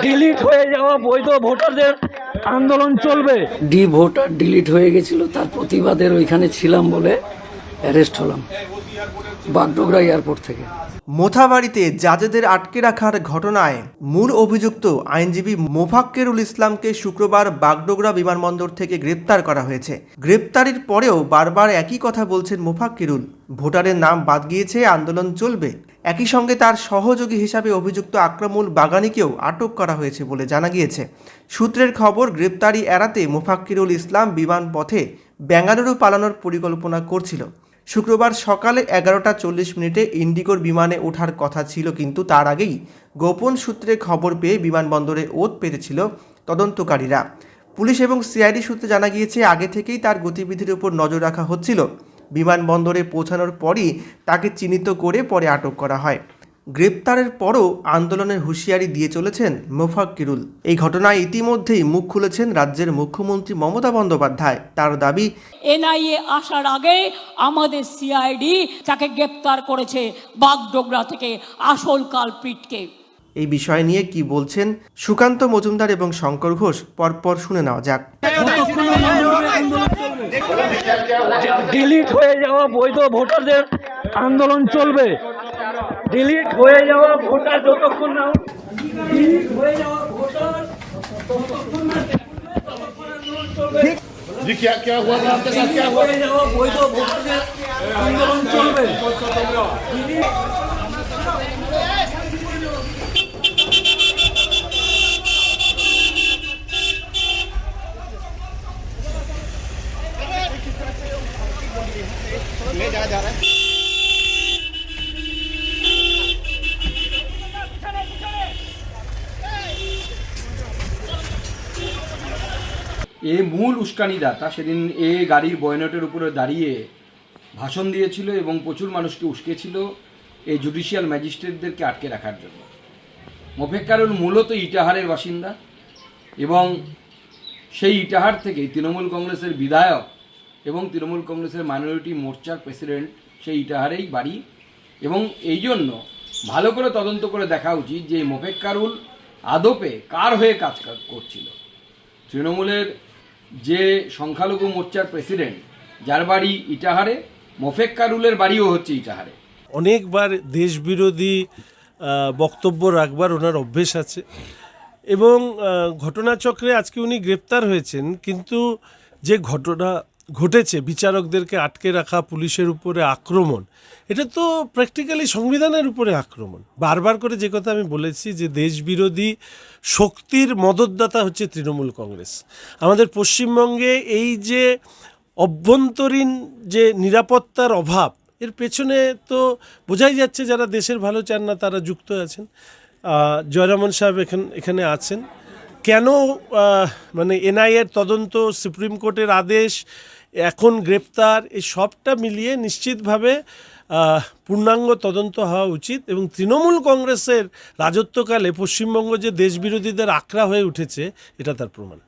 Delete হয়ে যাওয়া বৈধ ভোটারদের আন্দোলন চলবে। ভোটার ডিলিট হয়ে গেছিল, তার প্রতিবাদের ওইখানে ছিলাম বলে অ্যারেস্ট হলাম বাগডোগরা এয়ারপোর্ট থেকে। মোথাবাড়িতে জাজেদের আটকে রাখার ঘটনায় মূল অভিযুক্ত আইনজীবী মোফাক্কেরুল ইসলামকে শুক্রবার বাগডোগরা বিমানবন্দর থেকে গ্রেপ্তার করা হয়েছে। গ্রেপ্তারির পরেও বারবার একই কথা বলছেন মোফাক্কেরুল, ভোটারের নাম বাদ গিয়েছে, আন্দোলন চলবে। একই সঙ্গে তার সহযোগী হিসাবে অভিযুক্ত আকরামুল বাগানিকেও আটক করা হয়েছে বলে জানা গিয়েছে। সূত্রের খবর, গ্রেপ্তারি এড়াতে মোফাক্কেরুল ইসলাম বিমানপথে বেঙ্গালুরু পালানোর পরিকল্পনা করছিল। শুক্রবার সকালে 11:40 ইন্ডিগোর বিমানে ওঠার কথা ছিল, কিন্তু তার আগেই গোপন সূত্রে খবর পেয়ে বিমানবন্দরে ওত পেতেছিল তদন্তকারীরা। পুলিশ এবং সিআইডি সূত্রে জানা গিয়েছে, আগে থেকেই তার গতিবিধির উপর নজর রাখা হচ্ছিল। বিমানবন্দরে পৌঁছানোর পরই তাকে চিহ্নিত করে পরে আটক করা হয়। গ্রেপ্তারের পরও আন্দোলনের হুঁশিয়ারি দিয়ে চলেছেন মোফাক্কেরুল। এই ঘটনায় ইতিমধ্যেই মুখ খুলেছেন রাজ্যের মুখ্যমন্ত্রী মমতা বন্দ্যোপাধ্যায়। তার দাবি, এনআইএ আসার আগে আমাদের সিআইডি তাকে গ্রেপ্তার করেছে বাগডোগরা থেকে আসল কালপ্রিটকে। এই বিষয় নিয়ে কি বলছেন সুকান্ত মজুমদার এবং শঙ্কর ঘোষ, পরপর শুনে নেওয়া যাক। ডিলিট হয়ে যাওয়া বৈধ ভোটারদের আন্দোলন চলবে। ডিলিট হয়ে যাওয়া ভোটার যতক্ষণ না ডিলিট হয়ে যাওয়া ভোটার ততক্ষণ না जी क्या हुआ था आपके साथ, क्या हुआ? বৈধ ভোটারদের আন্দোলন চলবে। ले जा रहा है। এ মূল উস্কানিদাতা সেদিন এ গাড়ির বয়নটের উপরে দাঁড়িয়ে ভাষণ দিয়েছিল এবং প্রচুর মানুষকে উস্কেছিল এই জুডিশিয়াল ম্যাজিস্ট্রেটদেরকে আটকে রাখার জন্য। মোফাক্কেরুল মূলত ইটাহারের বাসিন্দা এবং সেই ইটাহার থেকেই তৃণমূল কংগ্রেসের বিধায়ক এবং তৃণমূল কংগ্রেসের মাইনরিটি মোর্চার প্রেসিডেন্ট সেই ইটাহারেই বাড়ি। এবং এই জন্য ভালো করে তদন্ত করে দেখা উচিত যে মোফাক্কেরুল আদপে কার হয়ে কাজ করছিল। তৃণমূলের যে সংখ্যালঘু মোর্চার প্রেসিডেন্ট, যার বাড়ি ইটাহারে, মোফাক্কেরুলের বাড়িও হচ্ছে ইটাহারে। অনেকবার দেশবিরোধী বক্তব্য রাখবার ওনার অভ্যেস আছে এবং ঘটনাচক্রে আজকে উনি গ্রেপ্তার হয়েছেন, কিন্তু যে ঘটনা ঘটেছে, বিচারকদেরকে আটকে রাখা, পুলিশের উপরে আক্রমণ, এটা তো প্র্যাকটিক্যালি সংবিধানের উপরে আক্রমণ। বারবার করে যে কথা আমি বলেছি যে দেশবিরোধী শক্তির মদতদাতা হচ্ছে তৃণমূল কংগ্রেস। আমাদের পশ্চিমবঙ্গে এই যে অভ্যন্তরীণ যে নিরাপত্তার অভাব, এর পেছনে তো বোঝাই যাচ্ছে যারা দেশের ভালো চান না তারা যুক্ত আছেন। জয়রামন সাহেব এখানে আছেন। কেন মানে এনআইএর তদন্ত, সুপ্রিম কোর্টের আদেশ, এখন গ্রেপ্তার, এই সবটা মিলিয়ে নিশ্চিতভাবে পূর্ণাঙ্গ তদন্ত হওয়া উচিত। এবং তৃণমূল কংগ্রেসের রাজত্বকালে পশ্চিমবঙ্গ যে দেশবিরোধীদের আখড়া হয়ে উঠেছে, এটা তার প্রমাণ।